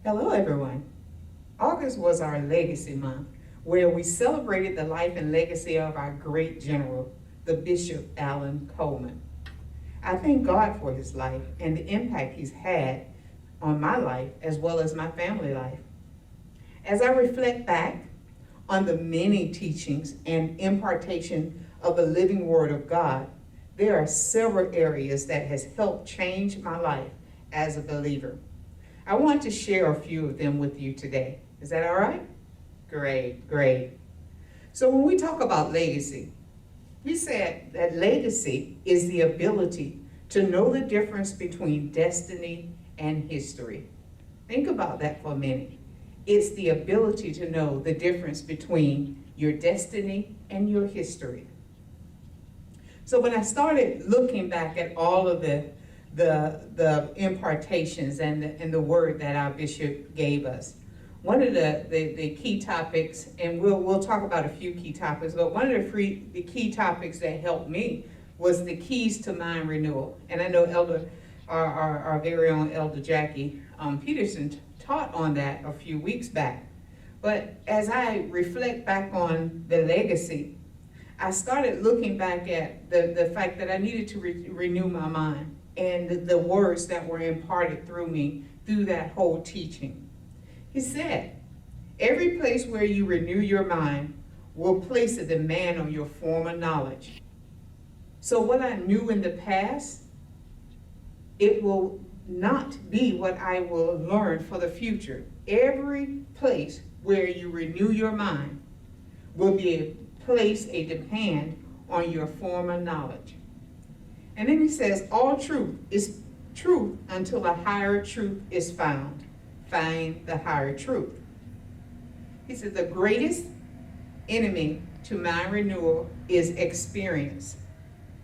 Hello, everyone. August was our legacy month, where we celebrated the life and legacy of our great general, the Bishop Allen Coleman. I thank God for his life and the impact he's had on my life as well as my family life. As I reflect back on the many teachings and impartation of the living Word of God, there are several areas that has helped change my life as a believer. I want to share a few of them with you today. Is that all right? Great. So when we talk about legacy, we said that legacy is the ability to know the difference between destiny and history. Think about that for a minute. It's the ability to know the difference between your destiny and your history. So when I started looking back at all of the impartations and the word that our bishop gave us, one of the key topics, and we'll talk about a few key topics, but one of the key topics that helped me was the keys to mind renewal. And I know our very own Elder Jackie Peterson taught on that a few weeks back. But as I reflect back on the legacy, I started looking back at the fact that I needed to renew my mind and the words that were imparted through me through that whole teaching. He said, every place where you renew your mind will place a demand on your former knowledge. So what I knew in the past, it will not be what I will learn for the future. Every place where you renew your mind will place a demand on your former knowledge. And then he says, all truth is truth until a higher truth is found. Find the higher truth. He said the greatest enemy to mind renewal is experience.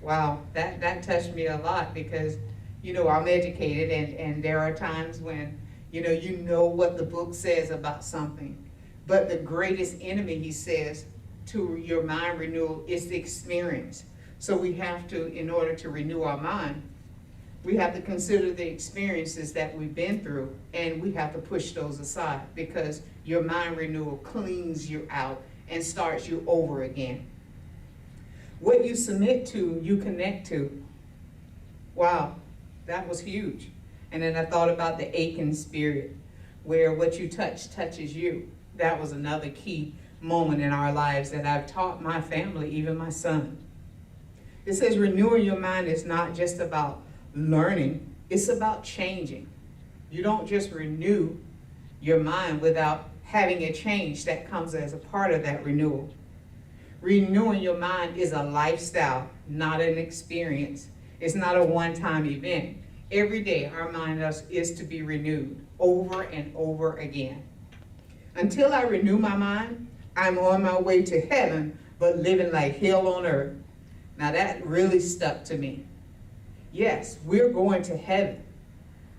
Wow, that touched me a lot because, I'm educated and there are times when, you know what the book says about something. But the greatest enemy, he says, to your mind renewal is the experience. So we have to, in order to renew our mind, we have to consider the experiences that we've been through, and we have to push those aside because your mind renewal cleans you out and starts you over again. What you submit to, you connect to. Wow, that was huge. And then I thought about the aching spirit, where what you touch touches you. That was another key moment in our lives that I've taught my family, even my son. It says renewing your mind is not just about learning, it's about changing. You don't just renew your mind without having a change that comes as a part of that renewal. Renewing your mind is a lifestyle, not an experience. It's not a one-time event. Every day our mind is to be renewed over and over again. Until I renew my mind, I'm on my way to heaven, but living like hell on earth. Now that really stuck to me. Yes, we're going to heaven,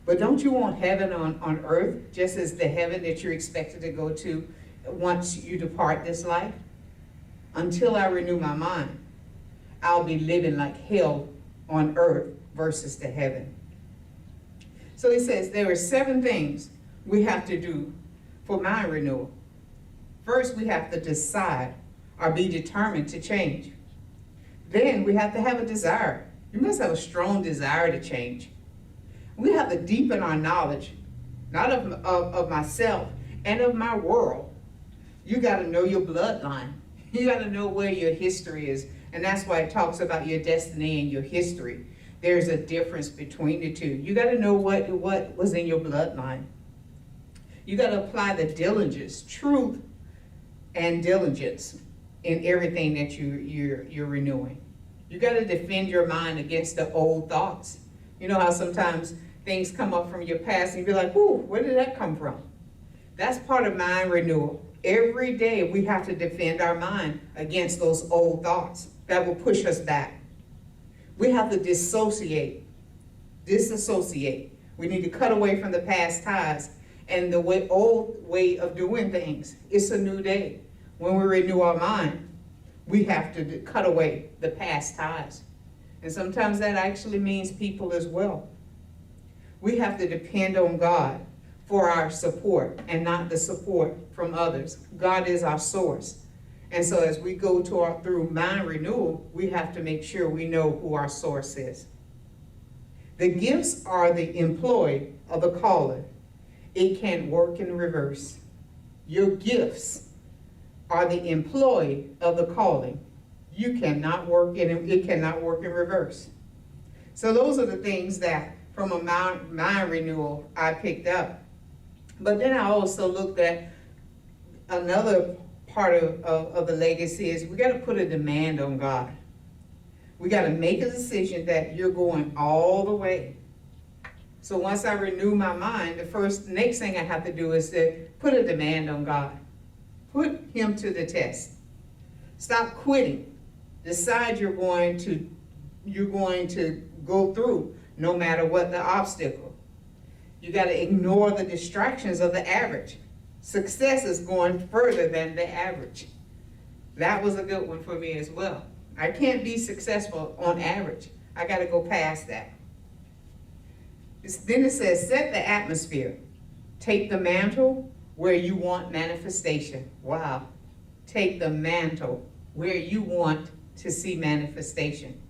but don't you want heaven on earth just as the heaven that you're expected to go to once you depart this life? Until I renew my mind, I'll be living like hell on earth versus the heaven. So it says there are 7 things we have to do for mind renewal. First, we have to decide or be determined to change. Then we have to have a desire. You must have a strong desire to change. We have to deepen our knowledge, not of myself and of my world. You got to know your bloodline. You got to know where your history is. And that's why it talks about your destiny and your history. There's a difference between the two. You got to know what was in your bloodline. You got to apply the diligence, truth and diligence in everything that you're renewing. You got to defend your mind against the old thoughts. You know how sometimes things come up from your past and you be like, ooh, where did that come from? That's part of mind renewal. Every day we have to defend our mind against those old thoughts that will push us back. We have to disassociate. We need to cut away from the past ties and the old way of doing things. It's a new day. When we renew our mind, we have to cut away the past ties. And sometimes that actually means people as well. We have to depend on God for our support and not the support from others. God is our source. And so as we go through mind renewal, we have to make sure we know who our source is. The gifts are the employee of the caller. It can work in reverse. Your gifts are the employee of the calling. It cannot work in reverse. So those are the things that from a mind renewal I picked up. But then I also looked at another part of the legacy is we got to put a demand on God. We got to make a decision that you're going all the way. So once I renew my mind, next thing I have to do is to put a demand on God. Put him to the test. Stop quitting. Decide you're going to go through no matter what the obstacle. You got to ignore the distractions of the average. Success is going further than the average. That was a good one for me as well. I can't be successful on average. I got to go past that. Then it says, set the atmosphere. Take the mantle where you want manifestation. Wow. Take the mantle where you want to see manifestation.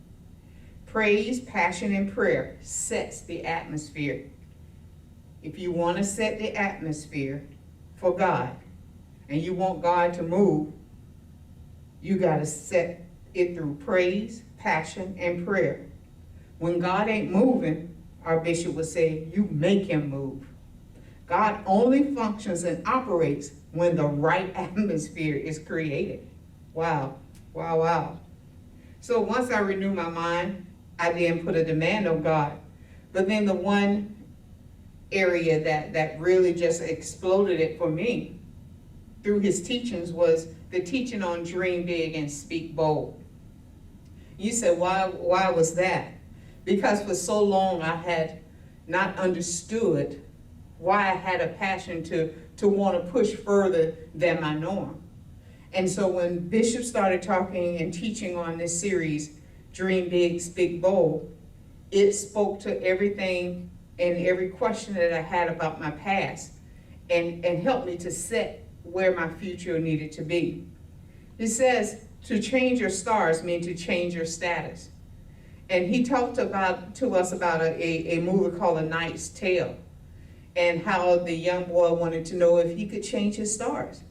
Praise, passion, and prayer sets the atmosphere. If you want to set the atmosphere for God, and you want God to move, you got to set it through praise, passion, and prayer. When God ain't moving, our bishop would say, you make him move. God only functions and operates when the right atmosphere is created. Wow, wow, wow. So once I renew my mind, I then put a demand on God. But then the one area that really just exploded it for me through his teachings was the teaching on dream big and speak bold. You said, why was that? Because for so long I had not understood why I had a passion to want to push further than my norm. And so when Bishop started talking and teaching on this series, Dream Big, Speak Bold, it spoke to everything and every question that I had about my past and helped me to set where my future needed to be. It says to change your stars means to change your status. And he talked to us about a movie called A Knight's Tale and how the young boy wanted to know if he could change his stars.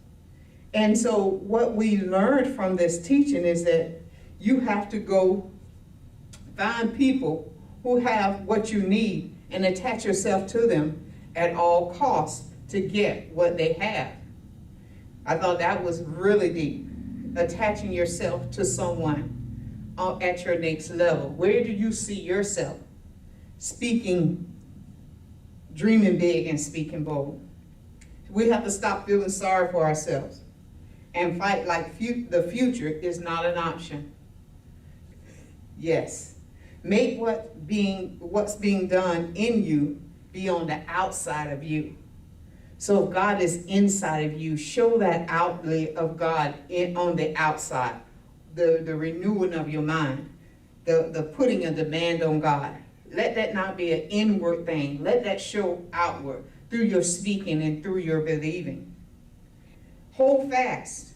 And so what we learned from this teaching is that you have to go find people who have what you need and attach yourself to them at all costs to get what they have. I thought that was really deep, attaching yourself to someone at your next level. Where do you see yourself speaking, dreaming big and speaking bold? We have to stop feeling sorry for ourselves and fight like the future is not an option. Yes. Make what's being done in you be on the outside of you. So if God is inside of you, show that outlet of God on the outside. The renewing of your mind, the putting a demand on God. Let that not be an inward thing. Let that show outward through your speaking and through your believing. Hold fast.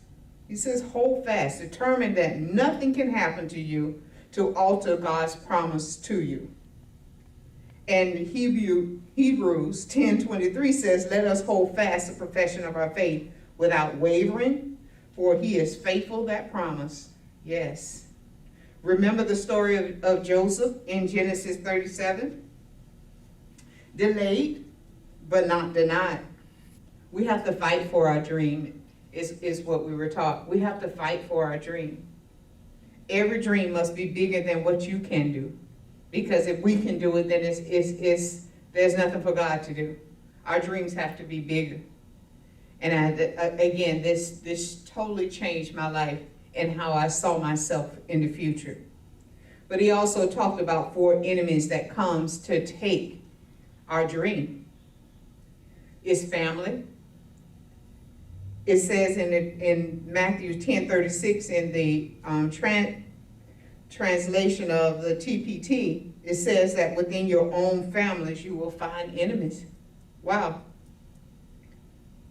He says hold fast. Determine that nothing can happen to you to alter God's promise to you. And Hebrews 10:23 says, let us hold fast the profession of our faith without wavering, for he is faithful that promise. Yes. Remember the story of Joseph in Genesis 37? Delayed, but not denied. We have to fight for our dream, is what we were taught. We have to fight for our dream. Every dream must be bigger than what you can do. Because if we can do it, then there's nothing for God to do. Our dreams have to be bigger. And again, this totally changed my life and how I saw myself in the future. But he also talked about 4 enemies that comes to take our dream. It's family. It says in Matthew 10:36 in the translation of the TPT, it says that within your own families you will find enemies. Wow.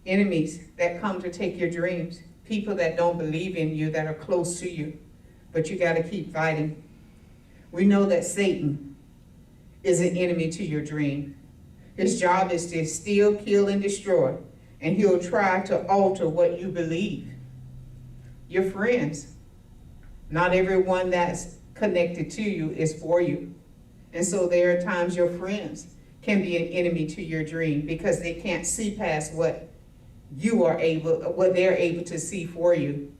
enemies that come to take your dreams, people that don't believe in you, that are close to you, but you got to keep fighting. We know that Satan is an enemy to your dream. His job is to steal, kill, and destroy, and he'll try to alter what you believe. Your friends, not everyone that's connected to you is for you. And so there are times your friends can be an enemy to your dream because they can't see past what they're able to see for you.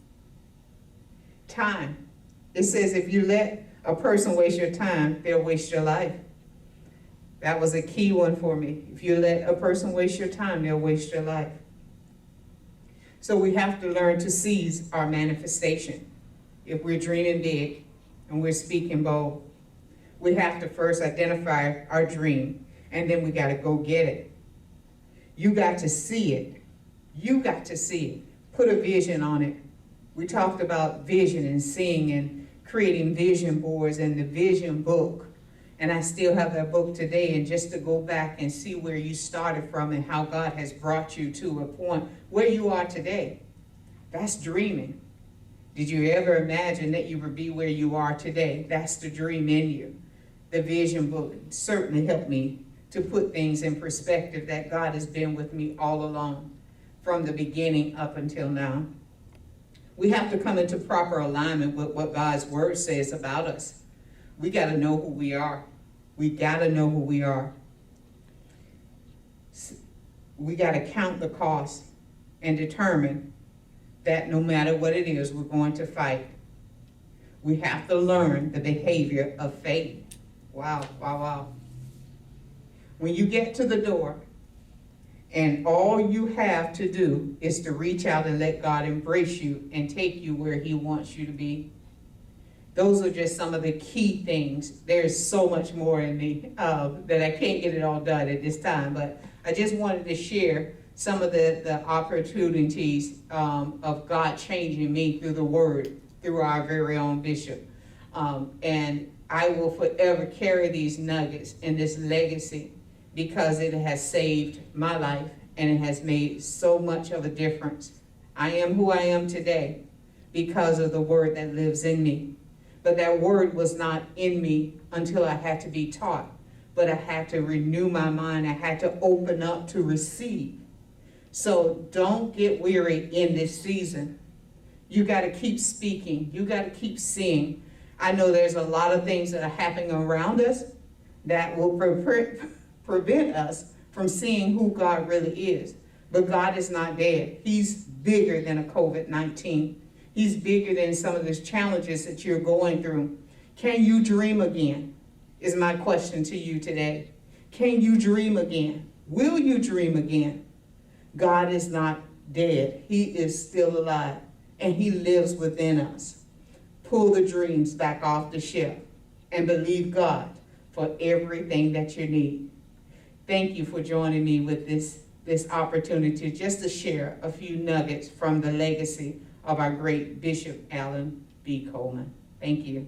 Time. It says if you let a person waste your time, they'll waste your life. That was a key one for me. If you let a person waste your time, they'll waste your life. So we have to learn to seize our manifestation. If we're dreaming big and we're speaking bold, we have to first identify our dream, and then we got to go get it. You got to see it. You got to see it. Put a vision on it. We talked about vision and seeing and creating vision boards and the vision book. And I still have that book today, and just to go back and see where you started from and how God has brought you to a point where you are today. That's dreaming. Did you ever imagine that you would be where you are today? That's the dream in you. The vision book certainly helped me to put things in perspective, that God has been with me all along from the beginning up until now. We have to come into proper alignment with what God's word says about us. We got to know who we are. We got to know who we are. We got to count the cost and determine that no matter what it is, we're going to fight. We have to learn the behavior of faith. Wow, wow, wow. When you get to the door and all you have to do is to reach out and let God embrace you and take you where he wants you to be. Those are just some of the key things. There's so much more in me that I can't get it all done at this time, but I just wanted to share some of the opportunities of God changing me through the word, through our very own bishop. And I will forever carry these nuggets and this legacy because it has saved my life and it has made so much of a difference. I am who I am today because of the word that lives in me. But that word was not in me until I had to be taught. But I had to renew my mind. I had to open up to receive. So don't get weary in this season. You got to keep speaking. You got to keep seeing. I know there's a lot of things that are happening around us that will prevent us from seeing who God really is. But God is not dead. He's bigger than a COVID-19. He's bigger than some of these challenges that you're going through. Can you dream again? Is my question to you today. Can you dream again? Will you dream again? God is not dead. He is still alive, and he lives within us. Pull the dreams back off the shelf and believe God for everything that you need. Thank you for joining me with this opportunity just to share a few nuggets from the legacy of our great Bishop Alan B. Coleman. Thank you.